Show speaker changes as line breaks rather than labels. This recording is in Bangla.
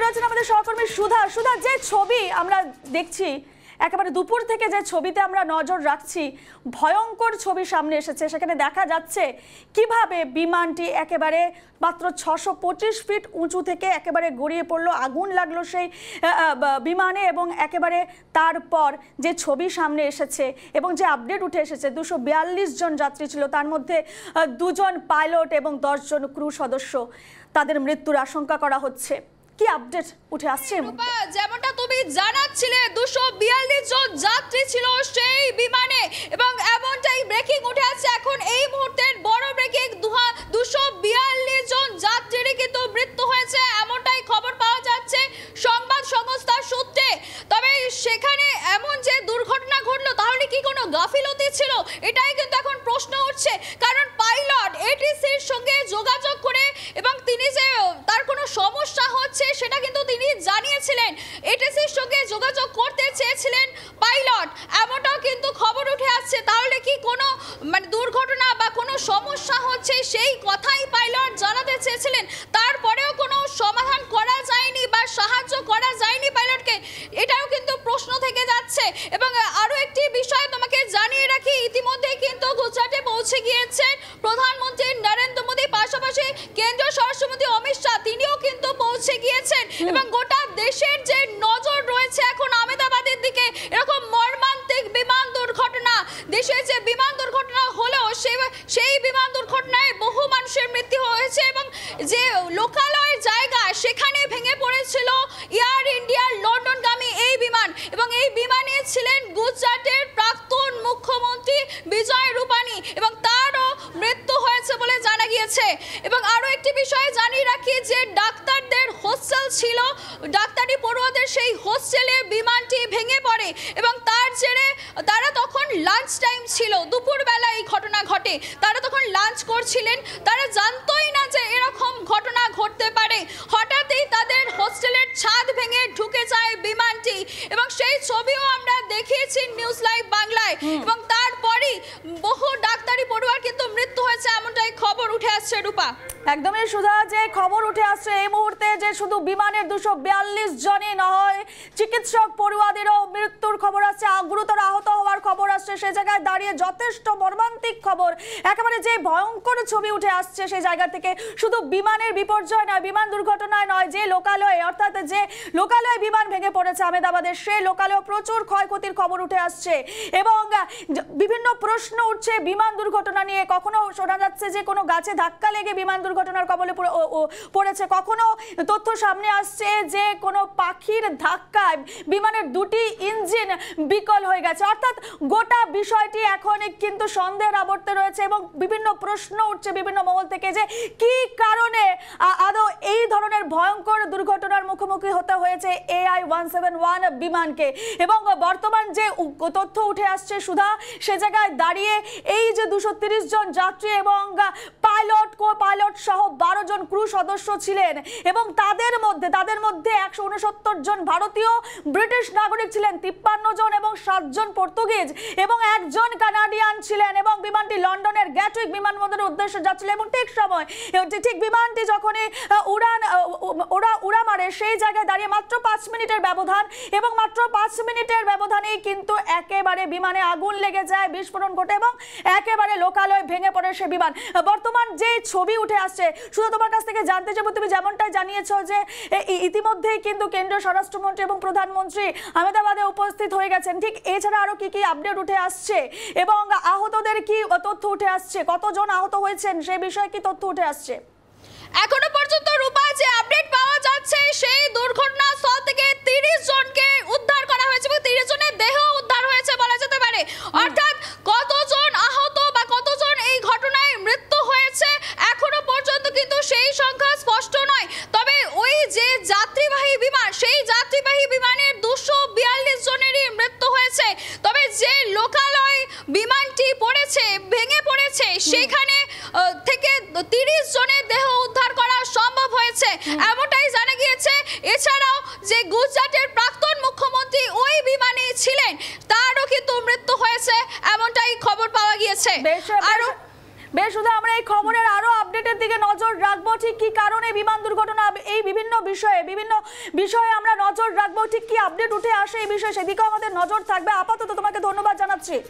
রয়েছেন আমাদের সহকর্মী সুধা। সুধা, যে ছবি আমরা দেখছি একেবারে দুপুর থেকে, যে ছবিতে আমরা নজর রাখছি, ভয়ঙ্কর ছবি সামনে এসেছে। সেখানে দেখা যাচ্ছে কিভাবে বিমানটি একেবারে মাত্র 625 ফিট উঁচু থেকে একেবারে গড়িয়ে পড়লো, আগুন লাগলো সেই বিমানে, এবং একেবারে তারপর যে ছবি সামনে এসেছে এবং যে আপডেট উঠে এসেছে, 242 জন যাত্রী ছিল, তার মধ্যে 2 জন পাইলট এবং 10 জন ক্রু সদস্য, তাদের মৃত্যুর আশঙ্কা করা হচ্ছে। কি আপডেট উঠে আসছে?
যেমনটা তুমি জানাচ্ছিলে 242 জন যাত্রী ছিল সেই বিমানে, এবং এমনটাই ব্রেকিং উঠে আসছে এখন এই মুহূর্তের বড় ব্রেকিং, 242 জন যাত্রীরই কিন্তু মৃত্যু হয়েছে, এমনটাই খবর পাওয়া যাচ্ছে সংবাদ সংস্থার সূত্রে। তবে সেখানে এমন যে দুর্ঘটনা ঘটলো, তাহলে কি কোনো গাফিলতি ছিল, এটাই কিন্তু এখন প্রশ্ন উঠছে। কারণ পাইলট এটিসির সঙ্গে যোগাযোগ করে এবং তিনি যে তার কোনো সমস্যা হচ্ছে সেটা কিন্তু তিনি জানিয়েছিলেন, এটিসির সঙ্গে যোগাযোগ করতে চেয়েছিলেন পাইলট, এমনটাও কিন্তু খবর উঠে আসছে। তাহলে কি কোনো দুর্ঘটনা বা কোনো সমস্যা হচ্ছে সেই কথাই পাইলট জানাতে চেয়েছিলেন, তারপরেও কোনো সমাধান করা যায়নি বা সাহায্য করা যায়নি পাইলটকে, এটাও কিন্তু প্রশ্ন থেকে যাচ্ছে। এবং আরও একটি বিষয় তোমাকে জানিয়ে রাখি, ইতিমধ্যেই কিন্তু গুজরাটে পৌঁছে গিয়েছেন প্রধানমন্ত্রী নরেন্দ্র মোদী, পাশাপাশি কেন্দ্রীয় স্বরাষ্ট্রমন্ত্রী অমিত শাহ, তিনিও কিন্তু পৌঁছে গিয়েছেন। এবং গোটা দেশের যে নজর রয়েছে এখন আহমেদাবাদের দিকে, এরকম মর্মান্তিক বিমান দুর্ঘটনা, দেশে যে বিমান দুর্ঘটনা হলো সেই বিমান দুর্ঘটনায় বহু মানুষের মৃত্যু হয়েছে, এবং যে লোকালয়ের জায়গা সেখানে ভেঙে পড়েছিল এয়ার ইন্ডিয়ার লন্ডনগামী এই বিমান, এবং এই বিমানে ছিলেন গুজরাটের প্রাক্তন মুখ্যমন্ত্রী বিজয় রূপানি, এবং তারও মৃত্যু হয়েছে বলে জানা গিয়েছে। এবং আরও একটি বিষয় জানিয়ে রাখি যে ডাক্তারদের হোস্টেল ছিল, ডাক্তারি পড়ুয়াদের সেই হোস্টেলে বিমানটি ভেঙে পড়ে, এবং তার জেরে তারা তখন লাঞ্চ টাইম ছিল, দুপুরবেলা এই ঘটনা ঘটে, তারা তখন লাঞ্চ করছিলেন, তারা জানতোই না যে এরকম ঘটনা ঘটতে পারে। হঠাৎই তাদের হোস্টেলের ছাদ ভেঙে ঢুকে যায় বিমানটি, এবং সেই ছবিও আমরা দেখিয়েছি নিউজ লাইভ বাংলায়, এবং তারপরই বহু ডাক্তারি পড়ুয়ার কিন্তু মৃত্যু হয়েছে, এমনটাই খবর উঠে আসছে। রূপা,
একদমই সুধা, যে খবর উঠে আসছে এই মুহূর্তে, যে শুধু বিমানের 242 জনই নয়, চিকিৎসক পড়ুয়াদেরও মৃত্যুর খবর আসছে, গুরুতর আহত হওয়ার খবর আসছে। সেই জায়গায় দাঁড়িয়ে যথেষ্ট মর্মান্তিক খবর, একেবারে যে ভয়ঙ্কর ছবি উঠে আসছে সেই জায়গা থেকে। শুধু বিমানের বিপর্যয় নয়, বিমান দুর্ঘটনায় নয়, যে লোকালয়ে, অর্থাৎ যে লোকালয়ে বিমান ভেঙে পড়েছে আহমেদাবাদের, সেই লোকালয়ে প্রচুর ক্ষয়ক্ষতির খবর উঠে আসছে, এবং বিভিন্ন প্রশ্ন উঠছে বিমান দুর্ঘটনা নিয়ে। কখনো শোনা যাচ্ছে যে কোনো গাছে ধাক্কা লেগে বিমান দুর্ঘটনার কবলে পড়েছে, কখনো তথ্য সামনে আসছে যে কোনো পাখির ধাক্কায় বিমানের 2টি ইঞ্জিন বিকল হয়ে গেছে। অর্থাৎ গোটা বিষয়টি এখন কিন্তু সন্দেহের আবর্তে রয়েছে, এবং বিভিন্ন প্রশ্ন উঠছে বিভিন্ন মহল থেকে যে কি কারণে আদৌ এই ধরনের ভয়ঙ্কর দুর্ঘটনার মুখোমুখি হতে হয়েছে AI-171 বিমানকে। এবং বর্তমান যে তথ্য উঠে আসছে সুধা, সে জায়গায় দাঁড়িয়ে এই যে 230 জন যাত্রী এবং পাইলট, কো পাইলট সহ 12 জন ক্রু সদস্য ছিলেন, এবং তাদের মধ্যে 169 জন ভারতীয় ব্রিটিশ নাগরিক ছিলেন, 53 জন এবং 7 জন পর্তুগিজ এবং 1 জন কানাডিয়ান ছিলেন, এবং বিমানটি লন্ডনের গ্যাটউইক বিমানবন্দরের উদ্দেশ্যে যাচ্ছিল। এবং ঠিক বিমানটি যখনই উড়া মারে, সেই জায়গায় দাঁড়িয়ে মাত্র 5 মিনিটের ব্যবধান, এবং মাত্র 5 মিনিটের ব্যবধানেই কিন্তু একেবারে বিমানে আগুন লেগে যায়, বিস্ফোরণ ঘটে, এবং একেবারে লোকালয়ে ভেঙে পড়ে সে বিমান। বর্তমান যে ছবি উঠে আসছে, শুধু তোমার কাছ থেকে জানতে চাইবো, তুমি যেমনটাই জানিয়েছো যে ইতিমধ্যেই কিন্তু কেন্দ্রীয় স্বরাষ্ট্রমন্ত্রী এবং প্রধানমন্ত্রী আহমেদাবাদে উপস্থিত হয়ে গেছেন, ঠিক এছাড়া আরো কি কি আপডেট উঠে আসছে, এবং আহতদের কি তথ্য উঠে আসছে, কতজন আহত হয়েছেন সেই বিষয়ে কি তথ্য উঠে আসছে?
এখনো পর্যন্ত রূপা যে আপডেট পাওয়া যাচ্ছে, সেই দুর্ঘটনাস্থল থেকে 30 জনকে উদ্ধার করা হয়েছে, এবং 30 জনের দেহ উদ্ধার হয়েছে বলা যেতে পারে। অর্থাৎ কতজন আহত বা কতজন এই ঘটনায় মৃত্যু হয়েছে এখনো পর্যন্ত কিন্তু সেই সংখ্যা স্পষ্ট নয়। তবে ওই যে যাত্রীবাহী বিমান, সেই যাত্রীবাহী বিমানের 242 জনেরই মৃত্যু হয়েছে। তবে যে লোকালয় বিমানটি পড়েছে, ভেঙে পড়েছে, সেখানে থেকে 30 জনের দেহ উদ্ধার করা সম্ভব হয়েছে, এমনটাই জানা গিয়েছে। এছাড়াও যে গুজরাটের প্রাক্তন মুখ্যমন্ত্রী ওই বিমানে ছিলেন, তারও কিন্তু মৃত্যু হয়েছে, এমনটাই খবর পাওয়া গিয়েছে।
বেশ সুধা, আমরা এই খবরের আরো আপডেট আপডেটের দিকে নজর রাখবো, ঠিক কি কারণে বিমান দুর্ঘটনা, এই বিভিন্ন বিষয়ে আমরা নজর রাখবো, ঠিক কি আপডেট উঠে আসে এই বিষয়ে সেদিকেও আমাদের নজর থাকবে। আপাতত তোমাকে ধন্যবাদ জানাচ্ছি।